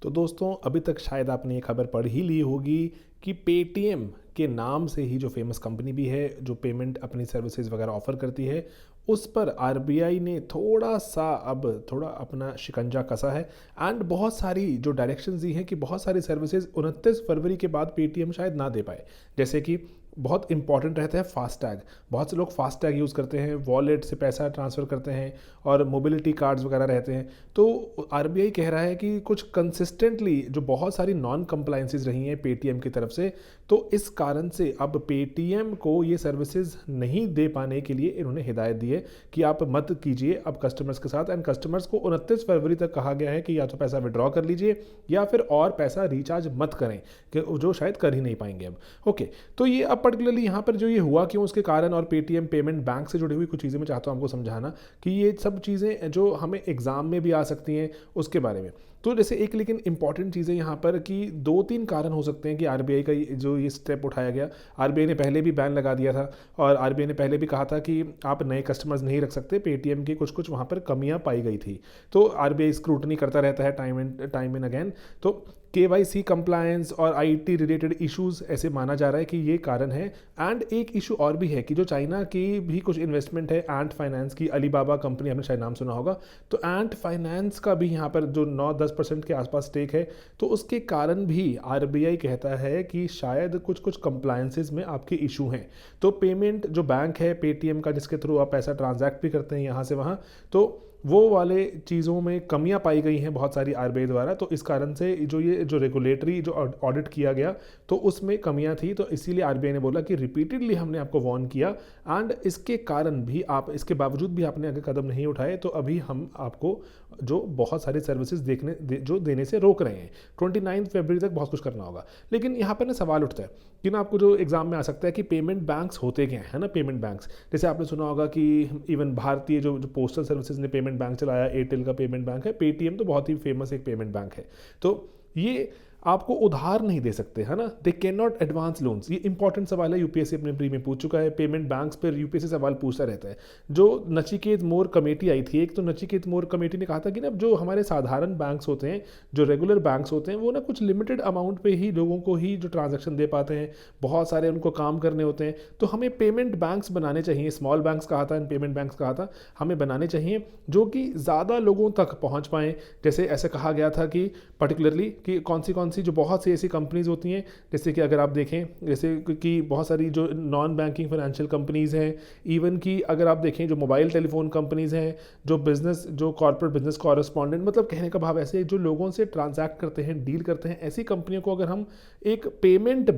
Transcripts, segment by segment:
तो दोस्तों अभी तक शायद आपने ये खबर पढ़ ही ली होगी कि पेटीएम के नाम से ही जो फेमस कंपनी भी है जो पेमेंट अपनी सर्विसेज वगैरह ऑफर करती है उस पर आरबीआई ने थोड़ा अपना शिकंजा कसा है। एंड बहुत सारी जो डायरेक्शंस दी हैं कि बहुत सारी सर्विसेज 29 फरवरी के बाद पेटीएम शायद ना दे पाए। जैसे कि बहुत इंपॉर्टेंट रहता है फास्टैग। बहुत से लोग फास्टैग यूज़ करते हैं, वॉलेट से पैसा ट्रांसफ़र करते हैं और मोबिलिटी कार्ड्स वगैरह रहते हैं। तो आरबीआई कह रहा है कि कुछ कंसिस्टेंटली जो बहुत सारी नॉन कंप्लाइंसेस रही हैं पेटीएम की तरफ से, तो इस कारण से अब पेटीएम को ये सर्विसेज नहीं दे पाने के लिए इन्होंने हिदायत दी है कि आप मत कीजिए अब कस्टमर्स के साथ। एंड कस्टमर्स को 29 फरवरी तक कहा गया है कि या तो पैसा विड्रॉ कर लीजिए या फिर और पैसा रिचार्ज मत करें, कि जो शायद कर ही नहीं पाएंगे अब। ओके, तो ये अब पर्टिकुलरली यहाँ पर जो ये हुआ क्यों, उसके कारण और पेटीएम पेमेंट बैंक से जुड़ी हुई कुछ चीज़ें मैं चाहता हूँ आपको समझाना कि ये सब चीज़ें जो हमें एग्जाम में भी आ सकती हैं उसके बारे में। तो जैसे एक लेकिन इंपॉर्टेंट चीज़ें यहाँ पर कि 2-3 कारण हो सकते हैं कि आरबीआई का जो ये स्टेप उठाया गया। आरबीआई ने पहले भी बैन लगा दिया था और आरबीआई ने पहले भी कहा था कि आप नए कस्टमर्स नहीं रख सकते। पेटीएम की कुछ वहाँ पर कमियाँ पाई गई थी, तो आरबीआई स्क्रूटनी करता रहता है टाइम एंड अगेन। तो केवाईसी कंप्लायंस और आईटी रिलेटेड इश्यूज ऐसे माना जा रहा है कि ये कारण है। एंड एक इशू और भी है कि जो चाइना की भी कुछ इन्वेस्टमेंट है एंट फाइनेंस की, अलीबाबा कंपनी आपने शायद नाम सुना होगा, तो एंट फाइनेंस का भी यहाँ पर जो 9-10% के आसपास स्टेक है, तो उसके कारण भी आरबीआई कहता है कि शायद कुछ कंप्लायंसेस में आपके इशू हैं। तो पेमेंट जो बैंक है पेटीएम का जिसके थ्रू आप पैसा ट्रांजैक्ट भी करते हैं यहाँ से वहाँ, तो वो वाले चीज़ों में कमियां पाई गई हैं बहुत सारी आरबीआई द्वारा। तो इस कारण से जो रेगुलेटरी जो ऑडिट किया गया तो उसमें कमियां थी, तो इसीलिए आरबीआई ने बोला कि रिपीटेडली हमने आपको वार्न किया एंड इसके कारण भी आप, इसके बावजूद भी आपने आगे कदम नहीं उठाए, तो अभी हम आपको जो बहुत सारी सर्विसेज जो देने से रोक रहे हैं। 29 फरवरी तक बहुत कुछ करना होगा। लेकिन यहाँ पर ना सवाल उठता है कि ना आपको जो एग्जाम में आ सकता है कि पेमेंट बैंक्स होते क्या है ना। पेमेंट बैंक्स जैसे आपने सुना होगा कि इवन भारतीय जो पोस्टल सर्विसेज ने पेमेंट बैंक चलाया, एयरटेल का पेमेंट बैंक है, पेटीएम तो बहुत ही फेमस एक पेमेंट बैंक है। तो ये आपको उधार नहीं दे सकते, है ना। They can not advance loans. ये इंपॉर्टेंट सवाल है, यूपीएससी अपने प्री में पूछ चुका है। पेमेंट बैंक्स पर यूपीएससी सवाल पूछता रहता है। जो नचिकेत मोर कमेटी आई थी एक, तो नचिकेत मोर कमेटी ने कहा था कि ना जो हमारे साधारण बैंक्स होते हैं, जो रेगुलर बैंक्स होते हैं, वो ना कुछ लिमिटेड अमाउंट पे ही लोगों को ही जो ट्रांजेक्शन दे पाते हैं, बहुत सारे उनको काम करने होते हैं। तो हमें पेमेंट बैंक्स बनाने चाहिए, स्मॉल बैंक्स कहा था एंड पेमेंट बैंक्स कहा था, हमें बनाने चाहिए जो कि ज़्यादा लोगों तक पहुँच पाएँ। जैसे ऐसे कहा गया था कि पर्टिकुलरली कि कौन सी जो बहुत सी ऐसी कंपनीज होती हैं, जैसे कि अगर आप देखें जैसे कि बहुत सारी जो नॉन बैंकिंग फाइनेंशियल कंपनीज हैं, इवन कि अगर आप देखें जो मोबाइल टेलीफोन कंपनीज हैं, जो बिजनेस जो कॉर्पोरेट बिजनेस कॉरेस्पॉन्डेंट, मतलब कहने का भाव ऐसे जो लोगों से ट्रांजैक्ट करते हैं, डील करते हैं, ऐसी कंपनियों को अगर हम एक पेमेंट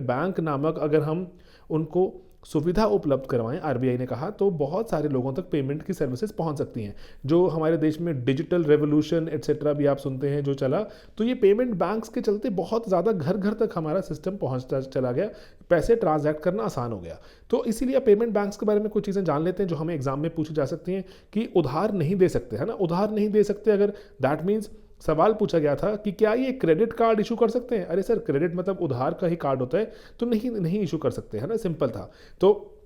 बैंक नामक अगर हम उनको सुविधा उपलब्ध करवाएं, आरबीआई ने कहा, तो बहुत सारे लोगों तक पेमेंट की सर्विसेज पहुंच सकती हैं। जो हमारे देश में डिजिटल रेवोल्यूशन एटसेट्रा भी आप सुनते हैं जो चला, तो ये पेमेंट बैंक्स के चलते बहुत ज़्यादा घर घर तक हमारा सिस्टम पहुंचता चला गया, पैसे ट्रांजैक्ट करना आसान हो गया। तो इसीलिए पेमेंट बैंक्स के बारे में कुछ चीज़ें जान लेते हैं जो हमें एग्जाम में पूछी जा सकती हैं कि उधार नहीं दे सकते, है ना। उधार नहीं दे सकते, अगर दैट मीन्स सवाल पूछा गया था कि क्या ये क्रेडिट कार्ड इशू कर सकते हैं। अरे सर, क्रेडिट मतलब उधार का ही कार्ड होता है, तो नहीं इशू कर सकते, है ना, सिंपल था। तो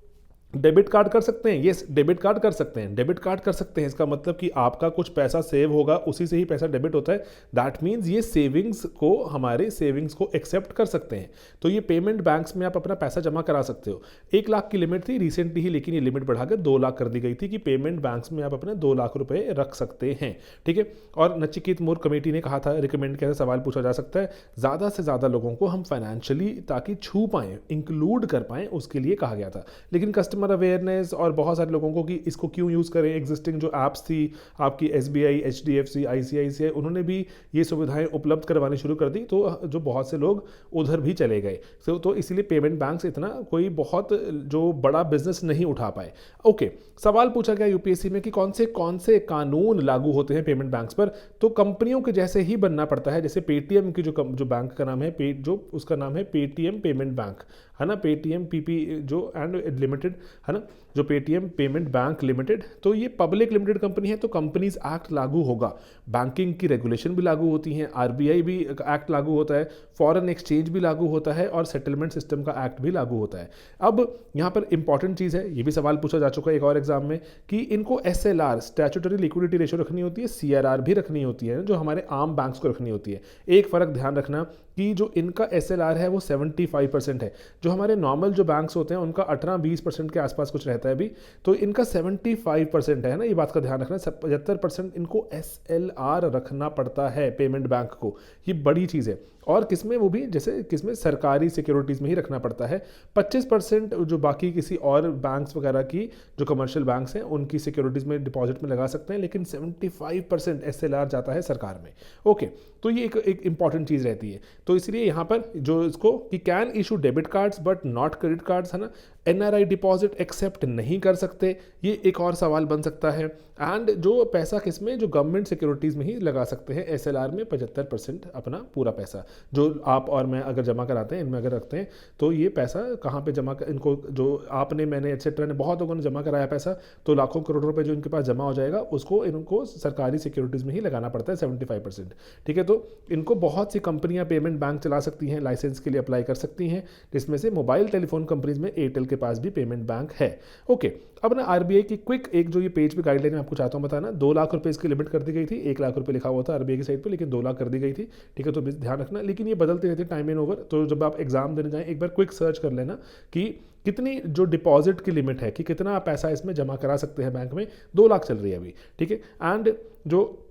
डेबिट कार्ड कर सकते हैं, यस डेबिट कार्ड कर सकते हैं, डेबिट कार्ड कर सकते हैं। इसका मतलब कि आपका कुछ पैसा सेव होगा, उसी से ही पैसा डेबिट होता है। दैट मीन्स ये सेविंग्स को, हमारे सेविंग्स को एक्सेप्ट कर सकते हैं। तो ये पेमेंट बैंक्स में आप अपना पैसा जमा करा सकते हो। 1 लाख की लिमिट थी रिसेंटली ही, लेकिन ये लिमिट बढ़ाकर 2 लाख कर दी गई थी कि पेमेंट बैंक्स में आप अपने 2 लाख रुपए रख सकते हैं, ठीक है। और नचिकेत मोर कमेटी ने कहा था, रिकमेंड किया था, सवाल पूछा जा सकता है ज़्यादा से ज़्यादा लोगों को हम फाइनेंशियली ताकि छू पाएँ, इंक्लूड कर पाएँ, उसके लिए कहा गया था। लेकिन कस्टमर अवेयरनेस और बहुत सारे लोगों को कि इसको क्यों यूज़ करें, एग्जिस्टिंग जो ऐप्स थी आपकी एसबीआई, एचडीएफसी, आईसीआईसीआई, उन्होंने भी ये सुविधाएं उपलब्ध करवानी शुरू कर दी, तो जो बहुत से लोग उधर भी चले गए। तो इसीलिए पेमेंट बैंक्स इतना कोई बहुत जो बड़ा बिजनेस नहीं उठा पाए। ओके, सवाल पूछा गया यूपीएससी में कि कौन से कानून लागू होते हैं पेमेंट बैंक्स पर। तो कंपनियों के जैसे ही बनना पड़ता है। जैसे पेटीएम की जो बैंक का नाम है, जो उसका नाम है पेटीएम पेमेंट बैंक, है ना, पेटीएम पीपी जो एंड लिमिटेड, है ना, जो पेटीएम पेमेंट बैंक लिमिटेड, तो ये पब्लिक लिमिटेड कंपनी है, तो कंपनीज एक्ट लागू होगा, बैंकिंग की रेगुलेशन भी लागू होती हैं, आरबीआई भी एक्ट लागू होता है, फॉरेन एक्सचेंज भी लागू होता है और सेटलमेंट सिस्टम का एक्ट भी लागू होता है। अब यहाँ पर इंपॉर्टेंट चीज़ है, ये भी सवाल पूछा जा चुका है एक और एग्जाम में, कि इनको एसएलआर स्टैट्यूटरी लिक्विडिटी रेशियो रखनी होती है, सीआरआर भी रखनी होती है, जो हमारे आम बैंक्स को रखनी होती है। एक फ़र्क ध्यान रखना कि जो इनका एसएलआर है वो 75% है, जो हमारे नॉर्मल जो बैंक्स होते हैं उनका 18-20% के आसपास कुछ रहता है अभी, तो इनका 75% है ना, ये बात का ध्यान रखना। 75% इनको एसएलआर रखना पड़ता है पेमेंट बैंक को, ये बड़ी चीज़ है। और किसमें, वो भी जैसे किसमें, सरकारी सिक्योरिटीज़ में ही रखना पड़ता है। 25% जो बाकी किसी और बैंक्स वगैरह की जो कमर्शियल बैंक्स हैं उनकी सिक्योरिटीज़ में डिपॉजिट में लगा सकते हैं, लेकिन 75% एसएलआर जाता है सरकार में। ओके, तो ये एक इंपॉर्टेंट चीज़ रहती है। तो इसलिए यहाँ पर जो इसको कि can issue debit cards but not credit cards, है ना, एनआरआई डिपॉजिट एक्सेप्ट नहीं कर सकते, ये एक और सवाल बन सकता है। एंड जो पैसा किसमें, जो गवर्नमेंट सिक्योरिटीज़ में ही लगा सकते हैं एसएलआर में 75% अपना पूरा पैसा, जो आप और मैं अगर जमा कराते हैं, इनमें अगर रखते हैं, तो ये पैसा कहाँ पे जमा कर, इनको जो आपने, मैंने, एटसेट्रा ने, बहुत लोगों ने जमा कराया पैसा, तो लाखों करोड़ रुपए जो इनके पास जमा हो जाएगा उसको इनको सरकारी सिक्योरिटीज़ में ही लगाना पड़ता है 75%। ठीक है, तो इनको बहुत सी कंपनियां पेमेंट बैंक चला सकती हैं, लाइसेंस के लिए अप्लाई कर सकती हैं, जिसमें से मोबाइल टेलीफोन कंपनीज में एयरटेल के पास भी पेमेंट बैंक है। ओके, अब ना आरबीआई की क्विक एक जो ये पेज पे गाइडलाइन मैं आपको चाहता हूँ बताना, 2 लाख रुपए इसकी लिमिट कर दी गई थी, 1 लाख रुपए लिखा हुआ था आरबीआई की साइड पे, लेकिन 2 लाख कर दी गई थी। ठीक है, तो ध्यान रखना, लेकिन ये बदलते रहते टाइम एंड ओवर, तो जब आप एग्जाम देने जाएं एक बार क्विक सर्च कर लेना कि कितनी जो डिपॉजिट की लिमिट है, कि कितना पैसा इसमें जमा करा सकते हैं बैंक में। 2 लाख चल रही है अभी। ठीक है, एंड जो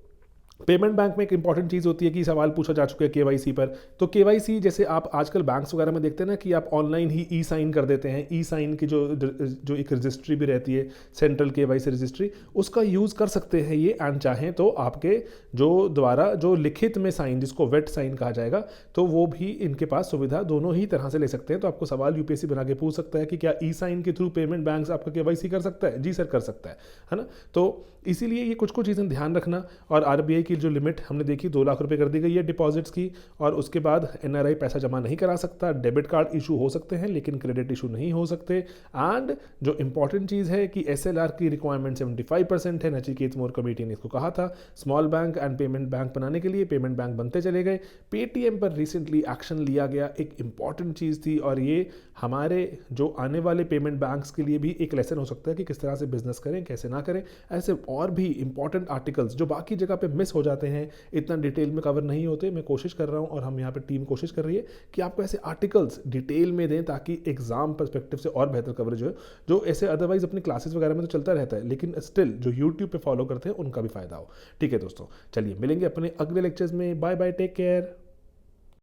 पेमेंट बैंक में एक इंपॉर्टेंट चीज़ होती है कि सवाल पूछा जा चुका है केवाईसी पर, तो केवाईसी जैसे आप आजकल बैंक्स वगैरह में देखते हैं ना कि आप ऑनलाइन ही ई साइन कर देते हैं, ई साइन की जो एक रजिस्ट्री भी रहती है, सेंट्रल केवाईसी रजिस्ट्री, उसका यूज़ कर सकते हैं ये। एंड चाहें तो आपके जो द्वारा जो लिखित में साइन, जिसको वेट साइन कहा जाएगा, तो वो भी इनके पास सुविधा दोनों ही तरह से ले सकते हैं। तो आपको सवाल यूपीएससी बना के पूछ सकता है कि क्या ई साइन के थ्रू पेमेंट बैंक आपका केवाईसी कर सकता है? जी सर, कर सकता है ना। तो इसीलिए ये कुछ चीज़ें ध्यान रखना। और आरबीआई की जो लिमिट हमने देखी 2 लाख रुपए कर दी गई है डिपॉजिट्स की, और उसके बाद एनआरआई पैसा जमा नहीं करा सकता, डेबिट कार्ड इशू हो सकते हैं लेकिन क्रेडिट इशू नहीं हो सकते। एंड जो इंपॉर्टेंट चीज़ है कि एसएलआर की रिक्वायरमेंट 75% है, नचिकेत मोर कमेटी ने इसको कहा था। Small bank and payment bank बनाने के लिए पेमेंट बैंक बनते चले गए। पेटीएम पर रिसेंटली एक्शन लिया गया, एक इंपॉर्टेंट चीज़ थी, और ये हमारे जो आने वाले पेमेंट बैंक्स के लिए भी एक लेसन हो सकता है कि किस तरह से बिजनेस करें, कैसे ना करें। ऐसे और भी इंपॉर्टेंट आर्टिकल्स जो बाकी जगह पे मिस हो जाते हैं, इतना डिटेल में कवर नहीं होते, मैं कोशिश कर रहा हूँ और हम यहाँ पे टीम कोशिश कर रही है कि आपको ऐसे आर्टिकल्स डिटेल में दें ताकि एग्जाम पर्सपेक्टिव से और बेहतर कवरेज हो, जो ऐसे अदरवाइज अपनी क्लासेस वगैरह में तो चलता रहता है, लेकिन स्टिल जो यूट्यूब पे फॉलो करते हैं उनका भी फायदा हो। ठीक है दोस्तों, चलिए मिलेंगे अपने अगले लेक्चर्स में। Bye bye, take care.